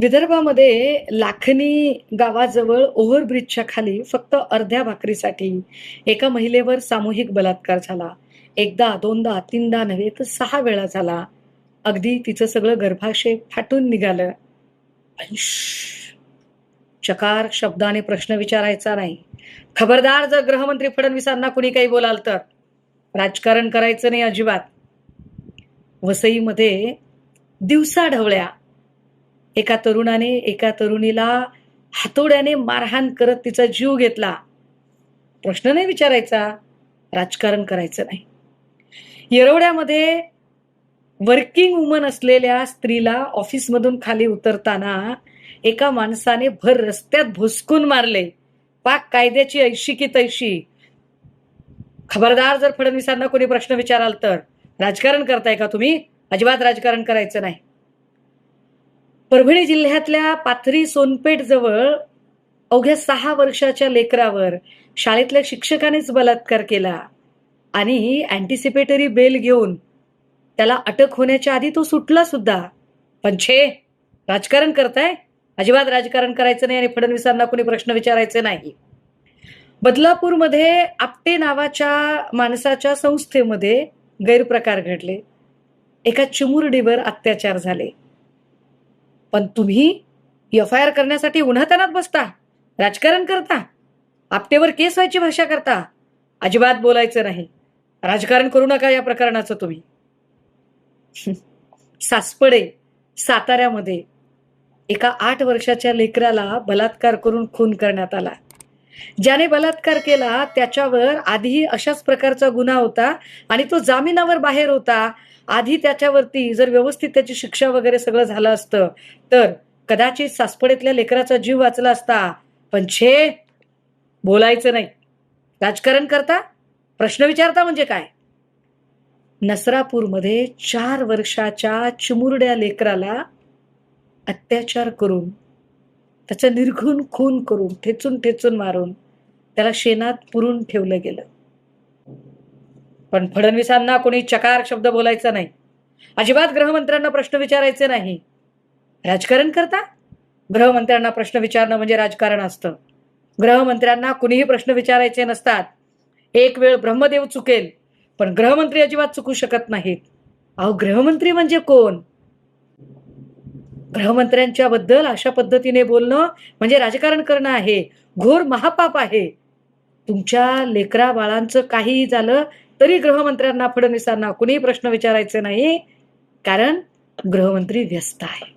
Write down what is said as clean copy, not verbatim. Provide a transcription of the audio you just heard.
विदर्भामध्ये लाखनी गावाजवळ ओव्हरब्रिजच्या खाली फक्त अर्ध्या भाकरीसाठी एका महिलेवर सामूहिक बलात्कार झाला. एकदा, दोनदा, तीनदा नव्हे तर 6 वेळा झाला. अगदी तिचं सगळं गर्भाशय फाटून निघालं. पण चकार शब्दाने प्रश्न विचारायचा नाही. खबरदार, जर गृहमंत्री फडणवीसांना कुणी काही बोलाल तर राजकारण करायचं नाही अजिबात. वसईमध्ये दिवसाढवळ्या एका तरुणाने एका तरुणीला हातोड्याने मारहाण करत तिचा जीव घेतला. प्रश्न नाही विचारायचा, राजकारण करायचं नाही. येरवड्यामध्ये वर्किंग वुमन असलेल्या स्त्रीला ऑफिसमधून खाली उतरताना एका माणसाने भर रस्त्यात भुसकून मारले. पाक कायद्याची ऐशी की तैशी. खबरदार, जर फडणवीसांना कोणी प्रश्न विचाराल तर राजकारण करताय का तुम्ही? अजिबात राजकारण करायचं नाही. परभणी जिल्ह्यातल्या पाथरी सोनपेठ जवळ अवघ्या 6 वर्षाच्या लेकरावर शाळेतल्या शिक्षकानेच बलात्कार केला आणि अँटिसिपेटरी बेल घेऊन त्याला अटक होण्याच्या आधी तो सुटला सुद्धा. पण राजकारण करताय? अजिबात राजकारण करायचं नाही आणि फडणवीसांना कोणी प्रश्न विचारायचे नाही. बदलापूरमध्ये आपटे नावाच्या माणसाच्या संस्थेमध्ये गैरप्रकार घडले. एका चिमुरडीवर अत्याचार झाले. पण तुम्ही FIR करण्यासाठी उन्हातान्हात बसता, राजकारण करता, आपटेवर केस व्हायची भाषा करता. अजिबात बोलायचं नाही. राजकारण करू नका या प्रकरणाचं तुम्ही. सासपडे साताऱ्यामध्ये एका 8 वर्षाच्या लेकराला बलात्कार करून खून करण्यात आला. ज्याने बलात्कार केला त्याच्यावर आधी अशाच प्रकारचा गुन्हा होता आणि तो जामिनावर बाहेर होता. आधी त्याच्यावरती जर व्यवस्थित त्याची शिक्षा वगैरे सगळं झालं असतं तर कदाचित सासपडेतल्या लेकराचा जीव वाचला असता. पण बोलायचं नाही. राजकारण करता, प्रश्न विचारता म्हणजे काय? नसरापूरमध्ये 4 वर्षाच्या चिमुरड्या लेकराला अत्याचार करून त्याचा निर्घृण खून करून ठेचून ठेचून मारून त्याला शेणात पुरून ठेवलं गेलं. पण फडणवीसांना कोणी चकार शब्द बोलायचा नाही. अजिबात गृहमंत्र्यांना प्रश्न विचारायचे नाही. राजकारण करता? गृहमंत्र्यांना प्रश्न विचारणं म्हणजे राजकारण असतं. गृहमंत्र्यांना कुणीही प्रश्न विचारायचे नसतात. एक वेळ ब्रह्मदेव चुकेल पण गृहमंत्री अजिबात चुकू शकत नाहीत. अहो, गृहमंत्री म्हणजे कोण? गृहमंत्र्यांच्या बद्दल अशा पद्धतीने बोलणं म्हणजे राजकारण करणं आहे. घोर महापाप आहे. तुमच्या लेकरा बाळांचं काहीही झालं तरी गृहमंत्र्यांना फडणवीसांना कुणीही प्रश्न विचारायचे नाही, कारण गृहमंत्री व्यस्त आहे.